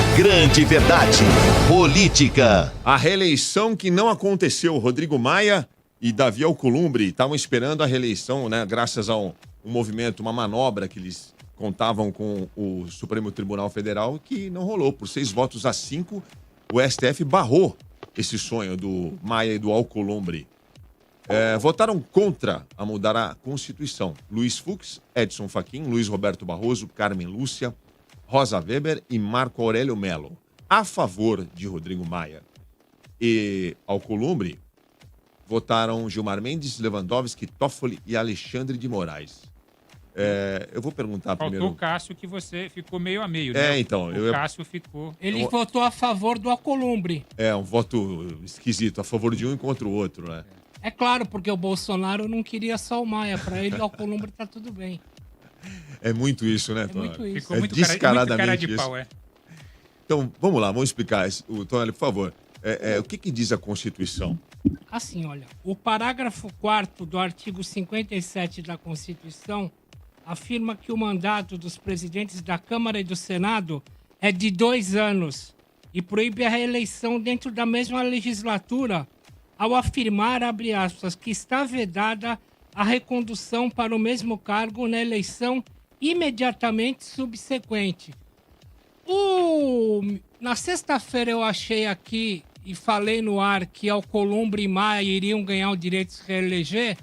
A grande verdade. Política. A reeleição que não aconteceu. Rodrigo Maia e Davi Alcolumbre estavam esperando a reeleição, né? Graças a um movimento, uma manobra que eles contavam com o Supremo Tribunal Federal, que não rolou. Por 6 votos a 5, o STF barrou esse sonho do Maia e do Alcolumbre. Votaram contra a mudar a Constituição. Luiz Fux, Edson Fachin, Luiz Roberto Barroso, Carmen Lúcia, Rosa Weber e Marco Aurélio Mello. A favor de Rodrigo Maia e Alcolumbre, votaram Gilmar Mendes, Lewandowski, Toffoli e Alexandre de Moraes. Eu vou perguntar primeiro... Faltou o Cássio, que você ficou meio a meio, né? Então... O Cássio ficou... Ele votou a favor do Alcolumbre. Um voto esquisito, a favor de um e contra o outro, né? É claro, porque o Bolsonaro não queria só o Maia. Para ele, o Alcolumbre tá tudo bem. É muito isso, né, Tonelli? Muito isso. Ficou muito descaradamente cara de isso. pau, Então, vamos lá, vamos explicar. Tonelli, por favor. O que diz a Constituição? Assim, olha, o parágrafo 4º do artigo 57 da Constituição afirma que o mandato dos presidentes da Câmara e do Senado é de 2 anos e proíbe a reeleição dentro da mesma legislatura ao afirmar, abre aspas, que está vedada a recondução para o mesmo cargo na eleição imediatamente subsequente. Na sexta-feira eu achei aqui e falei no ar que Alcolumbre e Maia iriam ganhar o direito de se reeleger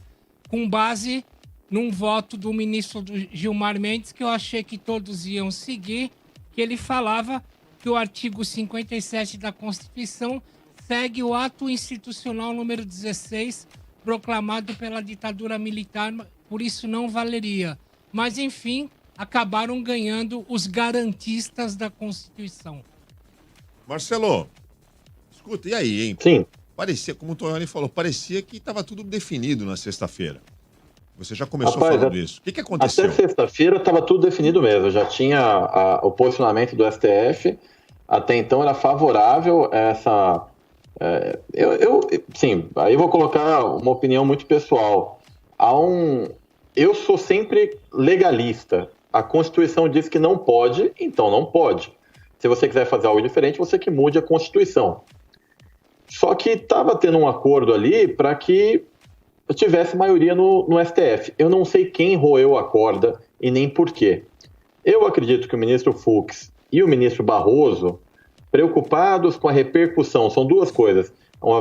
com base num voto do ministro Gilmar Mendes, que eu achei que todos iam seguir, que ele falava que o artigo 57 da Constituição segue o ato institucional número 16, proclamado pela ditadura militar, por isso não valeria. Mas, enfim, acabaram ganhando os garantistas da Constituição. Marcelo, escuta, e aí, hein? Sim. Parecia, como o Tonelli falou, parecia que estava tudo definido na sexta-feira. Você já começou falando isso. O que aconteceu? Até sexta-feira estava tudo definido mesmo. Já tinha o posicionamento do STF. Até então era favorável a essa... sim, aí eu vou colocar uma opinião muito pessoal. Eu sou sempre legalista. A Constituição diz que não pode, então não pode. Se você quiser fazer algo diferente, você que mude a Constituição. Só que estava tendo um acordo ali para que tivesse maioria no STF. Eu não sei quem roeu a corda e nem por quê. Eu acredito que o ministro Fux e o ministro Barroso, preocupados com a repercussão, são duas coisas.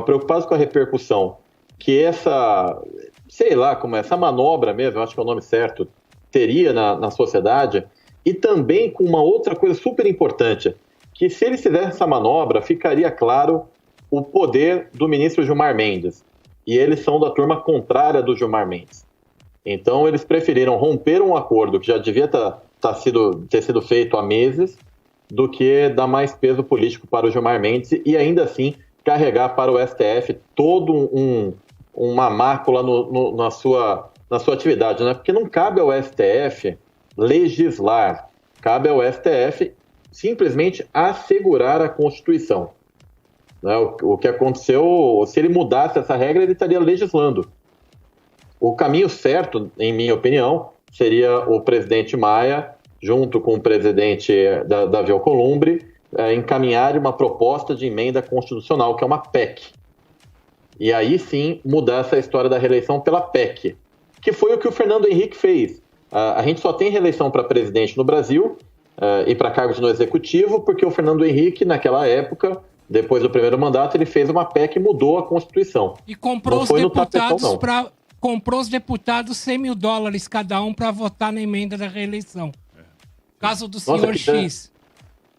Preocupados com a repercussão que essa, sei lá, como essa manobra mesmo, eu acho que é o nome certo, teria na sociedade, e também com uma outra coisa super importante, que se eles fizessem essa manobra, ficaria claro o poder do ministro Gilmar Mendes. E eles são da turma contrária do Gilmar Mendes. Então, eles preferiram romper um acordo que já devia ter sido feito há meses, do que dar mais peso político para o Gilmar Mendes e ainda assim carregar para o STF todo uma mácula na sua atividade, né? Porque não cabe ao STF legislar, cabe ao STF simplesmente assegurar a Constituição. Né? O que aconteceu, se ele mudasse essa regra, ele estaria legislando. O caminho certo, em minha opinião, seria o presidente Maia, junto com o presidente Davi Alcolumbre, encaminhar uma proposta de emenda constitucional, que é uma PEC. E aí sim mudar essa história da reeleição pela PEC, que foi o que o Fernando Henrique fez. A gente só tem reeleição para presidente no Brasil e para cargos no executivo, porque o Fernando Henrique, naquela época, depois do primeiro mandato, ele fez uma PEC e mudou a Constituição. E comprou os deputados comprou os deputados $100 mil cada um para votar na emenda da reeleição. Caso do senhor X.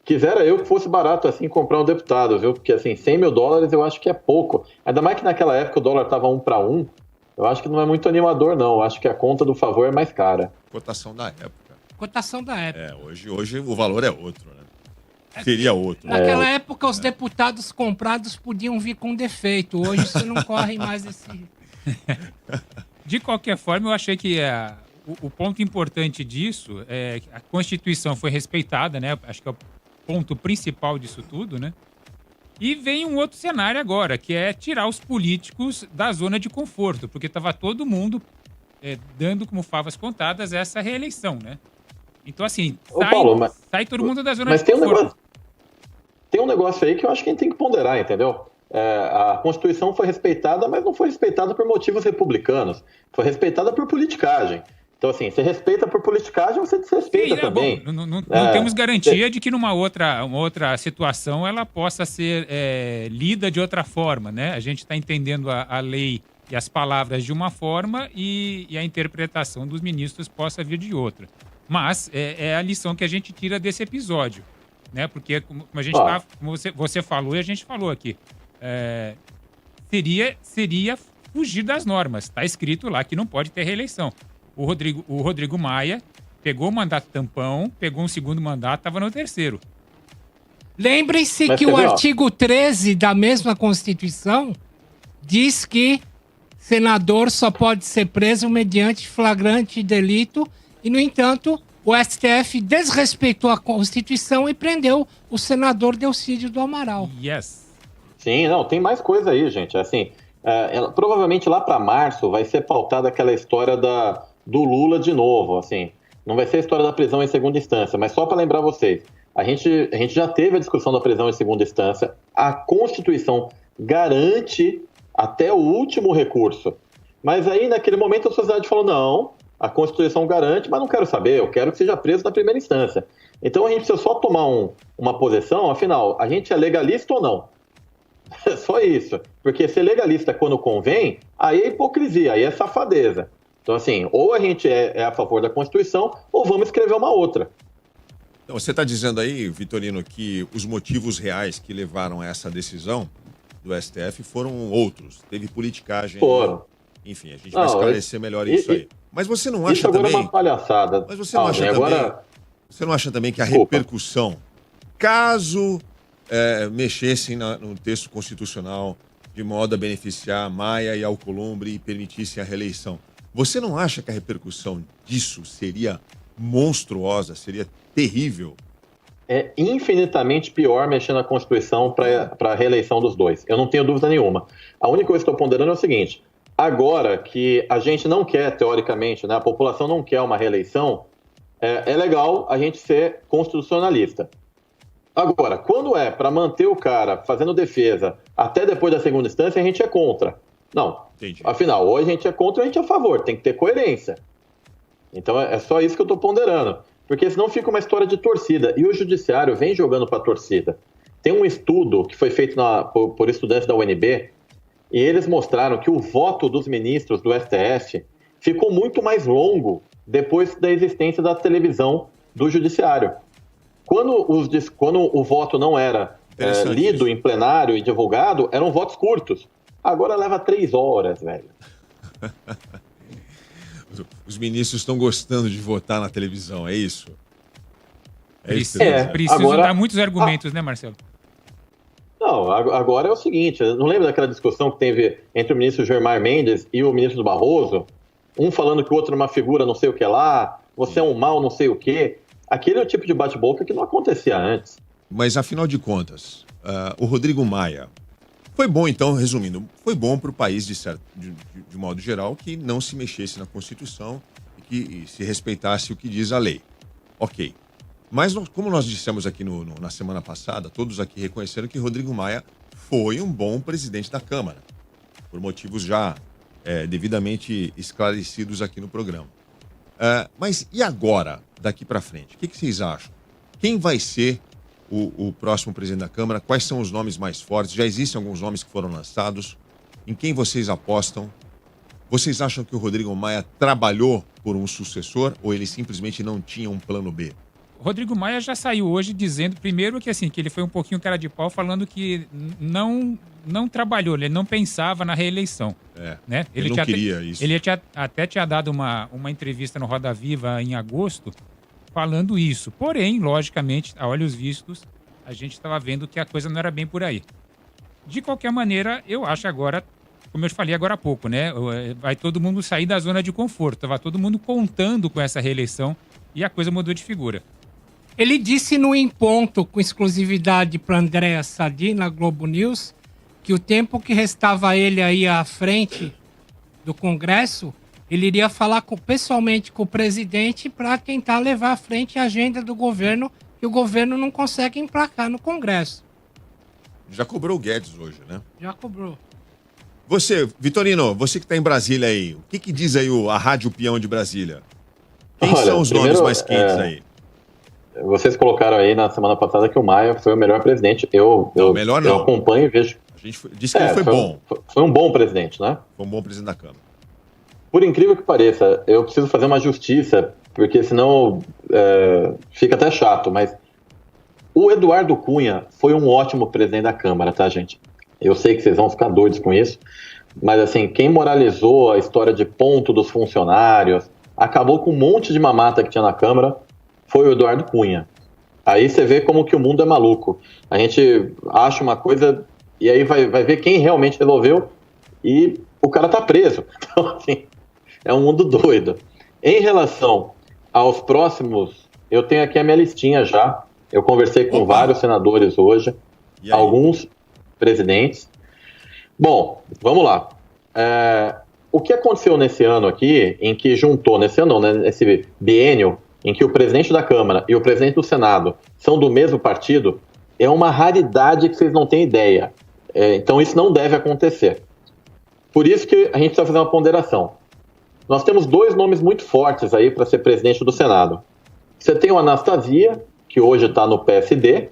Quisera eu que fosse barato assim comprar um deputado, viu? Porque assim, $100 mil eu acho que é pouco. Ainda mais que naquela época o dólar estava 1 para 1. Eu acho que não é muito animador, não. Eu acho que a conta do favor é mais cara. Cotação da época. Cotação da época. Hoje o valor é outro, né? Seria outro. Naquela época, os deputados comprados podiam vir com defeito. Hoje você não corre mais esse... De qualquer forma, eu achei que o ponto importante disso é que a Constituição foi respeitada, né? Acho que é o ponto principal disso tudo, né? E vem um outro cenário agora, que é tirar os políticos da zona de conforto, porque estava todo mundo dando como favas contadas essa reeleição, né? Então, assim, sai todo mundo da zona de conforto. negócio aí que eu acho que a gente tem que ponderar, entendeu? A Constituição foi respeitada, mas não foi respeitada por motivos republicanos. Foi respeitada por politicagem. Então, assim, você respeita por politicagem, você desrespeita também. Bom, não temos garantia de que uma outra situação ela possa ser lida de outra forma, né? A gente está entendendo a lei e as palavras de uma forma e a interpretação dos ministros possa vir de outra. Mas é a lição que a gente tira desse episódio, né? Porque como a gente como você falou e a gente falou aqui, seria fugir das normas. Está escrito lá que não pode ter reeleição. O Rodrigo Maia pegou o mandato tampão, pegou um segundo mandato, estava no terceiro. Lembrem-se que o artigo 13 da mesma Constituição diz que senador só pode ser preso mediante flagrante delito e, no entanto, o STF desrespeitou a Constituição e prendeu o senador Delcídio do Amaral. Yes. Sim, não, tem mais coisa aí, gente. Assim, provavelmente lá para março vai ser pautada aquela história do Lula de novo, assim. Não vai ser a história da prisão em segunda instância, mas só para lembrar vocês, a gente já teve a discussão da prisão em segunda instância, a Constituição garante até o último recurso. Mas aí, naquele momento, a sociedade falou, não, a Constituição garante, mas não quero saber, eu quero que seja preso na primeira instância. Então a gente precisa só tomar uma posição, afinal, a gente é legalista ou não? É só isso. Porque ser legalista quando convém, aí é hipocrisia, aí é safadeza. Então, assim, ou a gente é a favor da Constituição, ou vamos escrever uma outra. Então, você está dizendo aí, Vitorino, que os motivos reais que levaram a essa decisão do STF foram outros. Teve politicagem. Foram. Enfim, a gente vai esclarecer melhor isso aí. Mas você não acha isso agora também... é uma palhaçada. Mas você não acha também... Você não acha também que a repercussão, caso mexessem no texto constitucional de modo a beneficiar Maia e Alcolumbre e permitissem a reeleição, você não acha que a repercussão disso seria monstruosa, seria terrível? É infinitamente pior mexer na Constituição para a reeleição dos dois. Eu não tenho dúvida nenhuma. A única coisa que eu estou ponderando é o seguinte, agora que a gente não quer, teoricamente, né, a população não quer uma reeleição, é legal a gente ser constitucionalista. Agora, quando é para manter o cara fazendo defesa até depois da segunda instância, a gente é contra. Não. Entendi. Afinal, ou a gente é contra ou a gente é a favor. Tem que ter coerência. Então, é só isso que eu estou ponderando. Porque senão fica uma história de torcida. E o judiciário vem jogando para a torcida. Tem um estudo que foi feito por estudantes da UNB e eles mostraram que o voto dos ministros do STF ficou muito mais longo depois da existência da televisão do judiciário. Quando o voto não era lido em plenário e divulgado, eram votos curtos. Agora leva 3 horas, velho. Os ministros estão gostando de votar na televisão, é isso? Preciso dar muitos argumentos, né, Marcelo? Não, agora é o seguinte, não lembra daquela discussão que teve entre o ministro Gilmar Mendes e o ministro Barroso? Um falando que o outro é uma figura não sei o que lá, você é um mal não sei o que. Aquele é o tipo de bate-boca que não acontecia antes. Mas, afinal de contas, o Rodrigo Maia foi bom, então, resumindo, foi bom para o país, de modo geral, que não se mexesse na Constituição e que se respeitasse o que diz a lei. Ok. Mas, como nós dissemos aqui na semana passada, todos aqui reconheceram que Rodrigo Maia foi um bom presidente da Câmara, por motivos já devidamente esclarecidos aqui no programa. Mas e agora, daqui para frente? O que vocês acham? Quem vai ser o próximo presidente da Câmara? Quais são os nomes mais fortes? Já existem alguns nomes que foram lançados. Em quem vocês apostam? Vocês acham que o Rodrigo Maia trabalhou por um sucessor ou ele simplesmente não tinha um plano B? O Rodrigo Maia já saiu hoje dizendo, primeiro, que assim, que ele foi um pouquinho cara de pau, falando que não trabalhou, ele não pensava na reeleição. Né? Ele não queria isso. Ele até tinha dado uma entrevista no Roda Viva em agosto, falando isso. Porém, logicamente, a olhos vistos, a gente estava vendo que a coisa não era bem por aí. De qualquer maneira, eu acho agora, como eu falei agora há pouco, né? Vai todo mundo sair da zona de conforto. Estava todo mundo contando com essa reeleição e a coisa mudou de figura. Ele disse no Em Ponto, com exclusividade para Andréa Sadi, na Globo News, que o tempo que restava ele aí à frente do Congresso, ele iria falar pessoalmente com o presidente para tentar levar à frente a agenda do governo, que o governo não consegue emplacar no Congresso. Já cobrou o Guedes hoje, né? Já cobrou. Você, Vitorino, você que está em Brasília aí, o que diz aí a Rádio Peão de Brasília? Quem Olha, são os primeiro, nomes mais quentes aí? Vocês colocaram aí na semana passada que o Maia foi o melhor presidente. Eu acompanho e vejo. A gente disse que ele foi bom. Foi um bom presidente, né? Foi um bom presidente da Câmara. Por incrível que pareça, eu preciso fazer uma justiça, porque senão fica até chato, mas o Eduardo Cunha foi um ótimo presidente da Câmara, tá, gente? Eu sei que vocês vão ficar doidos com isso, mas assim, quem moralizou a história de ponto dos funcionários, acabou com um monte de mamata que tinha na Câmara, foi o Eduardo Cunha. Aí você vê como que o mundo é maluco. A gente acha uma coisa e aí vai ver quem realmente resolveu e o cara tá preso. Então, assim, é um mundo doido. Em relação aos próximos, eu tenho aqui a minha listinha já. Eu conversei com vários senadores hoje, alguns presidentes. Bom, vamos lá. O que aconteceu nesse ano aqui, em que juntou, nesse ano não, né, nesse biênio, em que o presidente da Câmara e o presidente do Senado são do mesmo partido, é uma raridade que vocês não têm ideia. Então isso não deve acontecer. Por isso que a gente precisa fazer uma ponderação. Nós temos dois nomes muito fortes aí para ser presidente do Senado. Você tem o Anastasia, que hoje está no PSD,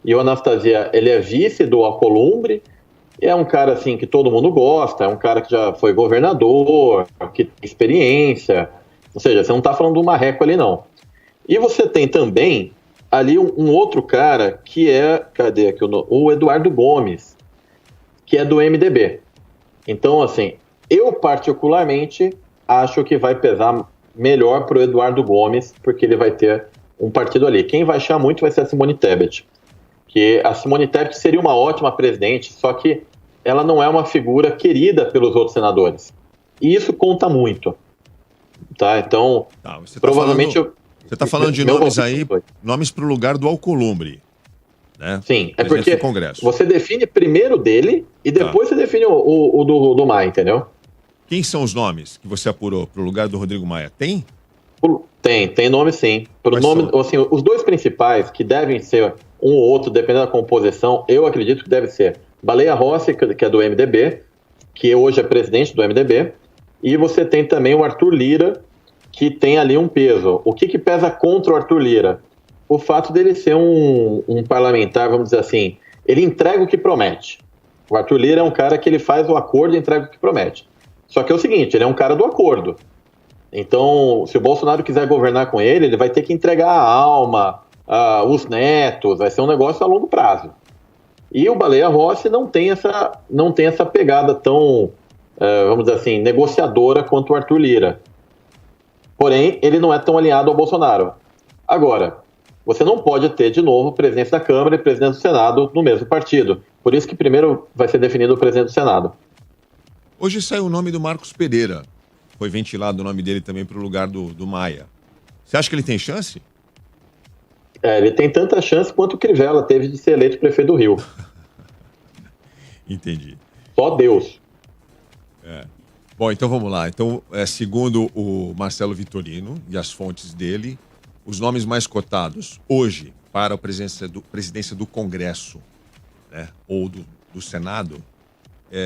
e o Anastasia, ele é vice do Alcolumbre, é um cara assim que todo mundo gosta, é um cara que já foi governador, que tem experiência, ou seja, você não está falando do marreco ali não. E você tem também ali um outro cara que é, cadê aqui o Eduardo Gomes, que é do MDB. Então, assim, eu particularmente acho que vai pesar melhor para o Eduardo Gomes, porque ele vai ter um partido ali. Quem vai achar muito vai ser a Simone Tebet, que a Simone Tebet seria uma ótima presidente, só que ela não é uma figura querida pelos outros senadores. E isso conta muito. Tá? Então, provavelmente... Você está falando de nomes aí, nomes para o lugar do Alcolumbre, né? Sim, é porque você define primeiro dele e depois você define o do Maia, entendeu? Quem são os nomes que você apurou para o lugar do Rodrigo Maia? Tem? Tem nome sim. Assim, os dois principais, que devem ser um ou outro, dependendo da composição, eu acredito que deve ser Baleia Rossi, que é do MDB, que hoje é presidente do MDB, e você tem também o Arthur Lira, que tem ali um peso. O que pesa contra o Arthur Lira? O fato dele ser um parlamentar, vamos dizer assim, ele entrega o que promete. O Arthur Lira é um cara que ele faz o acordo e entrega o que promete. Só que é o seguinte, ele é um cara do acordo. Então, se o Bolsonaro quiser governar com ele, ele vai ter que entregar a alma, os netos, vai ser um negócio a longo prazo. E o Baleia Rossi não tem essa pegada tão, vamos dizer assim, negociadora quanto o Arthur Lira. Porém, ele não é tão alinhado ao Bolsonaro. Agora, você não pode ter, de novo, presidente da Câmara e presidente do Senado no mesmo partido. Por isso que primeiro vai ser definido o presidente do Senado. Hoje saiu o nome do Marcos Pereira. Foi ventilado o nome dele também para o lugar do Maia. Você acha que ele tem chance? Ele tem tanta chance quanto o Crivella teve de ser eleito prefeito do Rio. Entendi. Só Deus. Bom, então vamos lá. Então, segundo o Marcelo Vitorino e as fontes dele, os nomes mais cotados hoje para a presidência do Congresso, né, ou do Senado,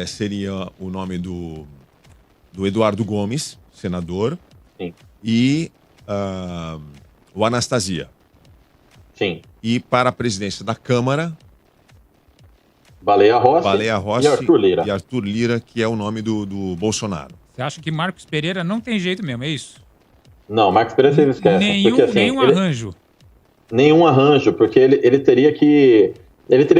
seria o nome do Eduardo Gomes, senador, sim, e o Anastasia. Sim. E para a presidência da Câmara, Baleia Rossi e Arthur Lira, que é o nome do Bolsonaro. Você acha que Marcos Pereira não tem jeito mesmo, é isso? Não, Marcos Pereira vocês esquecem. Nenhum arranjo. Nenhum arranjo, porque ele teria que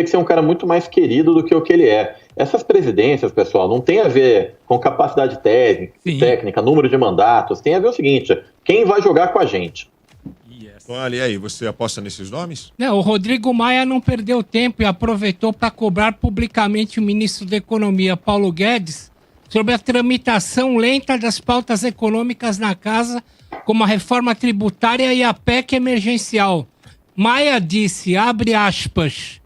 ser um cara muito mais querido do que o que ele é. Essas presidências, pessoal, não tem a ver com capacidade técnica, número de mandatos, tem a ver o seguinte, quem vai jogar com a gente? Olha, e aí, você aposta nesses nomes? Não, o Rodrigo Maia não perdeu tempo e aproveitou para cobrar publicamente o ministro da Economia, Paulo Guedes, sobre a tramitação lenta das pautas econômicas na casa, como a reforma tributária e a PEC emergencial. Maia disse, abre aspas,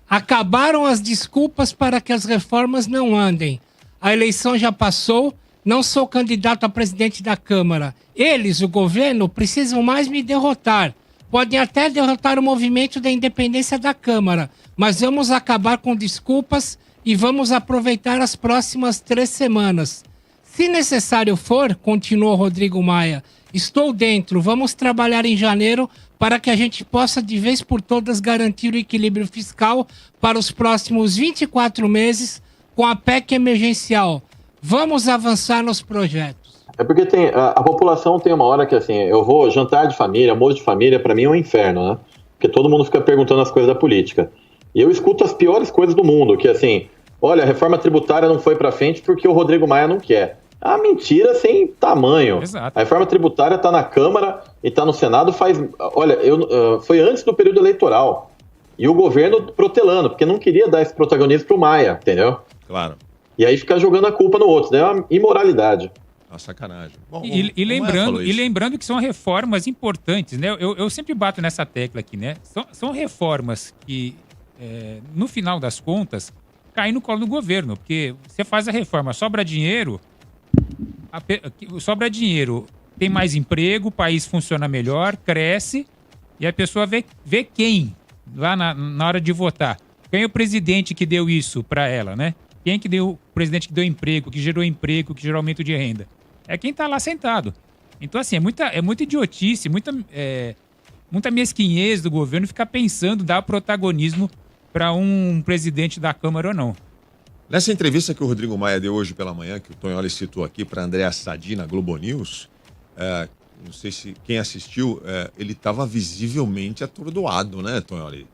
acabaram as desculpas para que as reformas não andem. A eleição já passou, não sou candidato a presidente da Câmara. Eles, o governo, precisam mais me derrotar. podem até derrotar o movimento da independência da Câmara, mas vamos acabar com desculpas e vamos aproveitar as próximas 3 semanas. Se necessário for, continuou Rodrigo Maia, estou dentro, vamos trabalhar em janeiro para que a gente possa de vez por todas garantir o equilíbrio fiscal para os próximos 24 meses com a PEC emergencial. Vamos avançar nos projetos. É porque a população tem uma hora que, assim, eu vou jantar de família, almoço de família, para mim é um inferno, né? Porque todo mundo fica perguntando as coisas da política. E eu escuto as piores coisas do mundo, que assim, olha, a reforma tributária não foi para frente porque o Rodrigo Maia não quer. Ah, mentira sem tamanho. Exato. A reforma tributária está na Câmara e está no Senado faz... Olha, foi antes do período eleitoral. E o governo protelando, porque não queria dar esse protagonismo para o Maia, entendeu? Claro. E aí ficar jogando a culpa no outro. É uma imoralidade. Uma sacanagem. Bom, E lembrando que são reformas importantes, né? Eu sempre bato nessa tecla aqui, né? São reformas que, no final das contas, caem no colo do governo. Porque você faz a reforma, sobra dinheiro, tem mais emprego, o país funciona melhor, cresce, e a pessoa vê quem lá na hora de votar. Quem é o presidente que deu isso para ela, né? Quem que deu o presidente que deu emprego, que gerou aumento de renda? É quem tá lá sentado. Então, assim, é muita idiotice, muita mesquinhez do governo ficar pensando dar protagonismo para um presidente da Câmara ou não. Nessa entrevista que o Rodrigo Maia deu hoje pela manhã, que o Tonholi citou aqui para Andréa Sadi na Globo News, não sei se quem assistiu, ele estava visivelmente atordoado, né, Tonholi?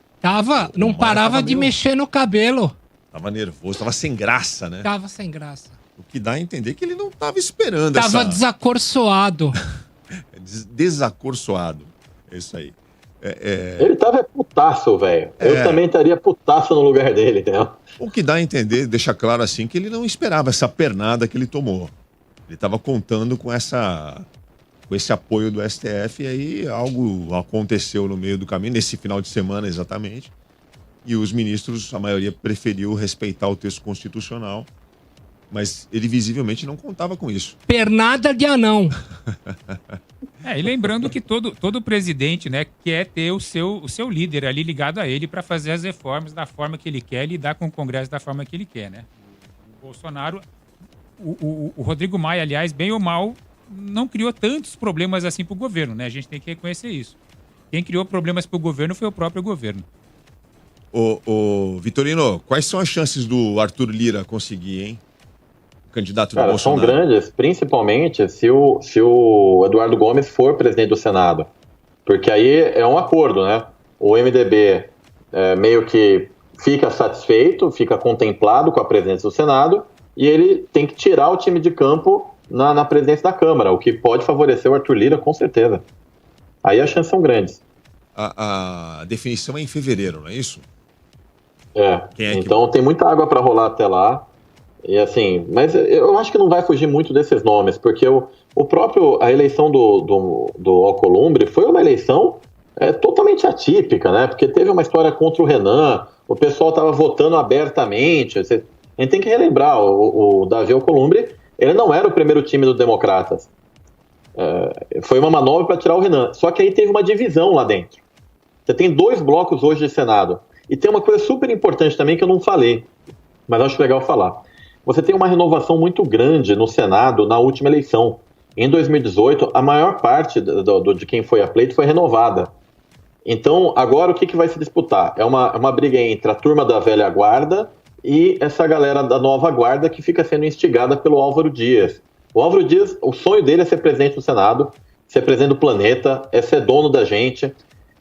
Não parava de mexer no cabelo. Tava nervoso, tava sem graça, né? Tava sem graça. O que dá a entender que ele não tava esperando Tava desacorçoado. Desacorçoado. É isso aí. Ele tava putaço, velho. Eu também estaria putaço no lugar dele, entendeu? O que dá a entender, deixa claro assim, que ele não esperava essa pernada que ele tomou. Ele tava contando com esse apoio do STF e aí algo aconteceu no meio do caminho, nesse final de semana exatamente. E os ministros, a maioria, preferiu respeitar o texto constitucional, mas ele visivelmente não contava com isso. Pernada de anão. E lembrando que todo presidente, né, quer ter o seu líder ali ligado a ele para fazer as reformas da forma que ele quer e lidar com o Congresso da forma que ele quer, né? O Bolsonaro, o Rodrigo Maia, aliás, bem ou mal, não criou tantos problemas assim para o governo, né? A gente tem que reconhecer isso. Quem criou problemas para o governo foi o próprio governo. Ô, Vitorino, quais são as chances do Arthur Lira conseguir, hein? O candidato do Bolsonaro. São grandes, principalmente se o Eduardo Gomes for presidente do Senado. Porque aí é um acordo, né? O MDB meio que fica satisfeito, fica contemplado com a presidência do Senado e ele tem que tirar o time de campo na presidência da Câmara, o que pode favorecer o Arthur Lira, com certeza. Aí as chances são grandes. A definição é em fevereiro, não é isso? Então tem muita água para rolar até lá. E assim, mas eu acho que não vai fugir muito desses nomes, porque a eleição do Alcolumbre foi uma eleição totalmente atípica, né? Porque teve uma história contra o Renan, o pessoal estava votando abertamente. A gente tem que relembrar, o Davi Alcolumbre, ele não era o primeiro time do Democratas. Foi uma manobra para tirar o Renan. Só que aí teve uma divisão lá dentro. Você tem 2 blocos hoje de Senado. E tem uma coisa super importante também que eu não falei, mas acho legal falar. Você tem uma renovação muito grande no Senado na última eleição. Em 2018, a maior parte de quem foi a pleito foi renovada. Então, agora o que vai se disputar? É uma briga entre a turma da velha guarda e essa galera da nova guarda que fica sendo instigada pelo Álvaro Dias. O Álvaro Dias, o sonho dele é ser presidente do Senado, ser presidente do planeta, é ser dono da gente.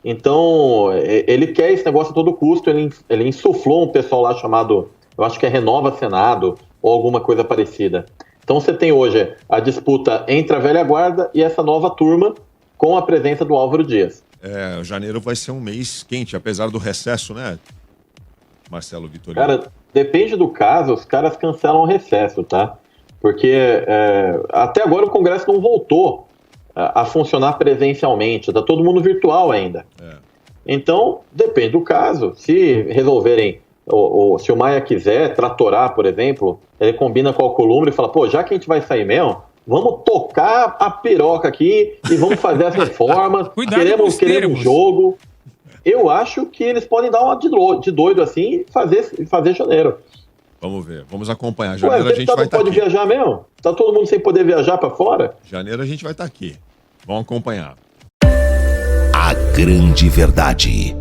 Então, ele quer esse negócio a todo custo, ele insuflou um pessoal lá chamado, eu acho que é Renova Senado, ou alguma coisa parecida. Então você tem hoje a disputa entre a velha guarda e essa nova turma, com a presença do Álvaro Dias. Janeiro vai ser um mês quente, apesar do recesso, né, Marcelo Vitorino? Cara, depende do caso, os caras cancelam o recesso, tá? Porque até agora o Congresso não voltou a funcionar presencialmente, tá todo mundo virtual ainda. Então, depende do caso. Se resolverem, se o Maia quiser tratorar, por exemplo, ele combina com o Alcolumbre e fala, já que a gente vai sair mesmo, Vamos tocar a piroca aqui e vamos fazer as reformas. Cuidado com os queremos termos. jogo. Eu acho que eles podem dar uma de doido assim e fazer janeiro. Vamos ver, vamos acompanhar. Ué, Janeiro a gente vai não estar pode aqui. viajar mesmo? Tá todo mundo sem poder viajar pra fora? Janeiro a gente vai estar aqui. Vamos acompanhar. A grande verdade.